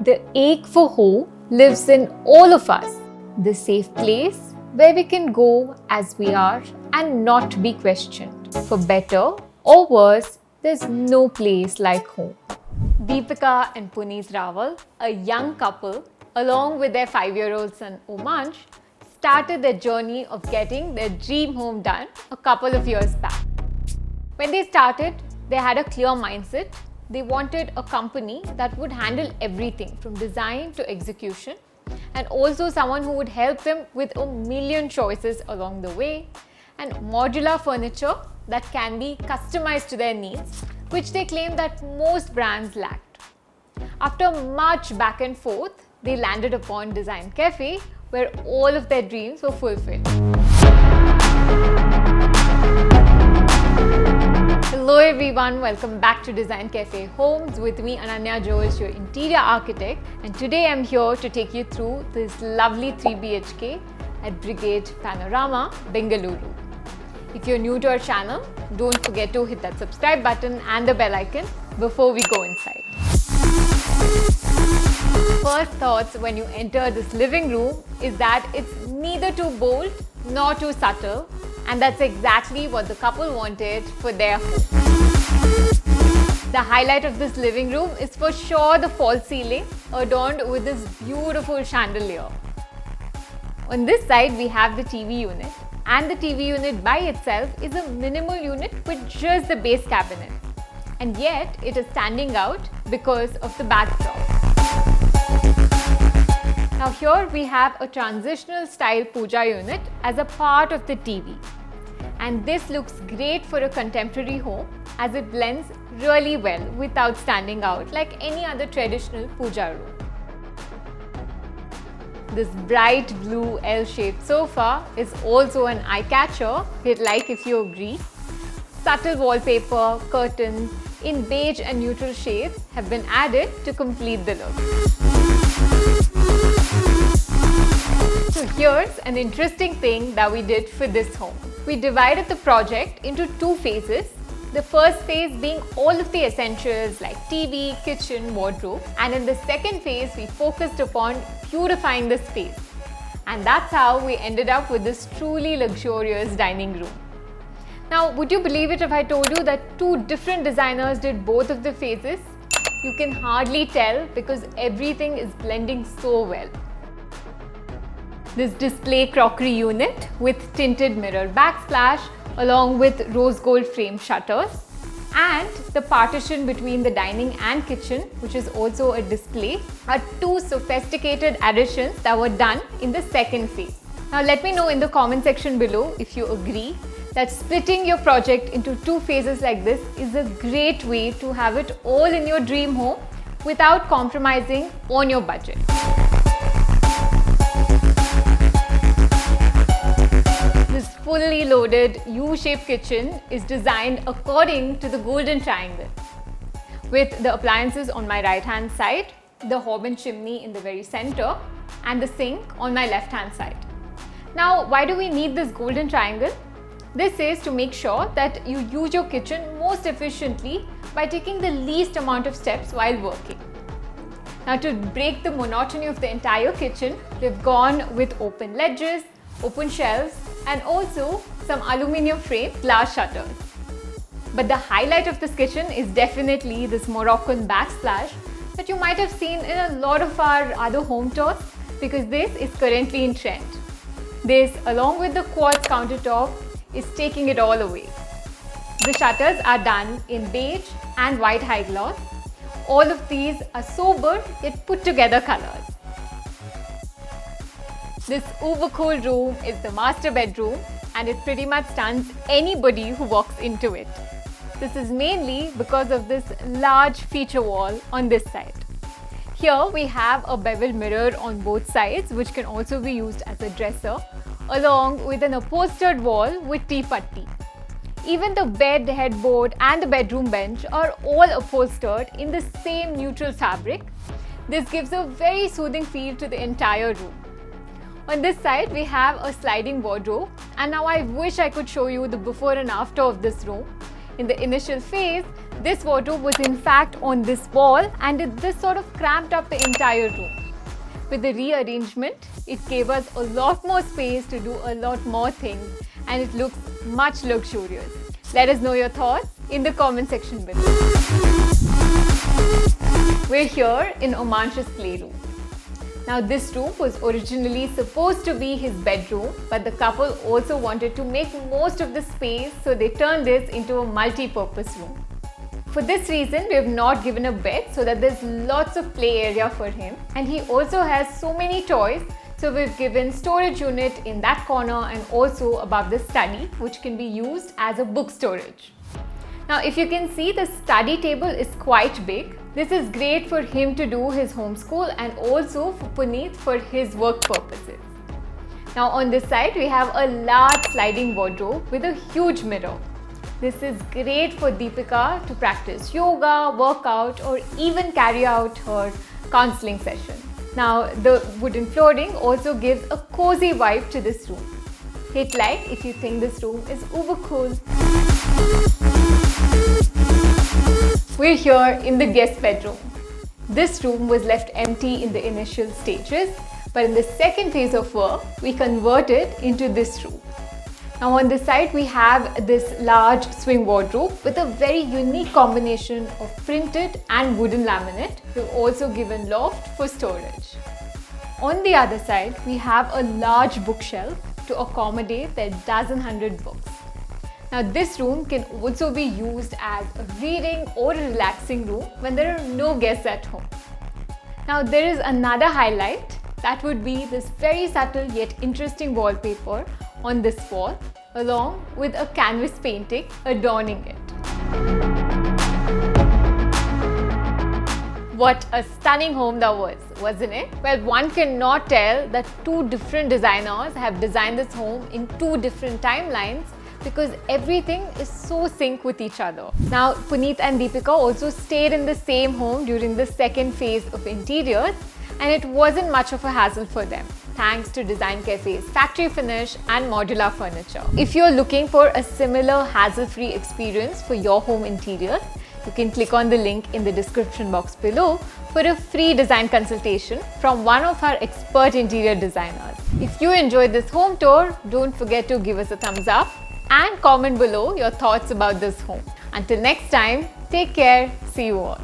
The ache for home lives in all of us. The safe place where we can go as we are and not be questioned. For better or worse, there's no place like home. Deepika and Puneet Rawal, a young couple, along with their 5-year-old son Omansh, started their journey of getting their dream home done a couple of years back. When they started, they had a clear mindset. They wanted a company that would handle everything from design to execution, and also someone who would help them with a million choices along the way, and modular furniture that can be customized to their needs, which they claim that most brands lacked. After much back and forth, they landed upon DesignCafe, where all of their dreams were fulfilled. Hello everyone, welcome back to DesignCafe Homes with me Ananya George, your interior architect, and today I'm here to take you through this lovely 3 BHK at Brigade Panorama, Bengaluru. If you're new to our channel, don't forget to hit that subscribe button and the bell icon before we go inside. First thoughts when you enter this living room is that it's neither too bold nor too subtle, and that's exactly what the couple wanted for their home. The highlight of this living room is for sure the false ceiling adorned with this beautiful chandelier. On this side we have the TV unit, and the TV unit by itself is a minimal unit with just the base cabinet, and yet it is standing out because of the backdrop. Now here we have a transitional style Pooja unit as a part of the TV, and this looks great for a contemporary home as it blends really well without standing out like any other traditional Pooja room. This bright blue L-shaped sofa is also an eye-catcher, hit like if you agree. Subtle wallpaper, curtains in beige and neutral shades have been added to complete the look. So here's an interesting thing that we did for this home. We divided the project into 2 phases. The first phase being all of the essentials like TV, kitchen, wardrobe, and in the second phase we focused upon beautifying the space. And that's how we ended up with this truly luxurious dining room. Now, would you believe it if I told you that 2 different designers did both of the phases? You can hardly tell because everything is blending so well. This display crockery unit with tinted mirror backsplash along with rose gold frame shutters, and the partition between the dining and kitchen, which is also a display, are 2 sophisticated additions that were done in the second phase. Now let me know in the comment section below if you agree that splitting your project into 2 phases like this is a great way to have it all in your dream home without compromising on your budget. This fully loaded U-shaped kitchen is designed according to the golden triangle, with the appliances on my right hand side, the hob and chimney in the very center, and the sink on my left hand side. Now, why do we need this golden triangle? This is to make sure that you use your kitchen most efficiently by taking the least amount of steps while working. Now, to break the monotony of the entire kitchen, we've gone with open ledges, open shelves, and also some aluminium frame glass shutters. But the highlight of this kitchen is definitely this Moroccan backsplash that you might have seen in a lot of our other home tours, because this is currently in trend. This, along with the quartz countertop, is taking it all away. The shutters are done in beige and white high gloss. All of these are sober yet put together colors. This uber cool room is the master bedroom, and it pretty much stuns anybody who walks into it. This is mainly because of this large feature wall on this side. Here we have a beveled mirror on both sides, which can also be used as a dresser, along with an upholstered wall with tea-patti. Even the bed headboard and the bedroom bench are all upholstered in the same neutral fabric. This gives a very soothing feel to the entire room. On this side, we have a sliding wardrobe, and now I wish I could show you the before and after of this room. In the initial phase, This wardrobe was in fact on this wall, and this sort of cramped up the entire room. With the rearrangement, it gave us a lot more space to do a lot more things, and it looks much luxurious. Let us know your thoughts in the comment section below. We're here in Omansh's playroom. Now this room was originally supposed to be his bedroom, but the couple also wanted to make most of the space, so they turned this into a multi-purpose room. For this reason, we have not given a bed so that there's lots of play area for him, and he also has so many toys, so we've given storage unit in that corner and also above the study, which can be used as a book storage. Now if you can see, the study table is quite big. This is great for him to do his homeschool and also for Puneet for his work purposes. Now on this side, we have a large sliding wardrobe with a huge mirror. This is great for Deepika to practice yoga, workout, or even carry out her counseling session. Now the wooden flooring also gives a cozy vibe to this room. Hit like if you think this room is uber cool. We're here in the guest bedroom. This room was left empty in the initial stages, but in the second phase of work, we converted into this room. Now on this side, we have this large swing wardrobe with a very unique combination of printed and wooden laminate. We've also given loft for storage. On the other side, we have a large bookshelf to accommodate their dozen hundred books. Now this room can also be used as a reading or a relaxing room when there are no guests at home. Now there is another highlight, that would be this very subtle yet interesting wallpaper on this wall, along with a canvas painting adorning it. What a stunning home that was, wasn't it? Well, one cannot tell that two different designers have designed this home in two different timelines, because everything is so synced with each other. Now, Puneet and Deepika also stayed in the same home during the second phase of interiors, and it wasn't much of a hassle for them, thanks to DesignCafe's factory finish and modular furniture. If you're looking for a similar hassle-free experience for your home interior, you can click on the link in the description box below for a free design consultation from one of our expert interior designers. If you enjoyed this home tour, don't forget to give us a thumbs up and comment below your thoughts about this home. Until next time, take care. See you all.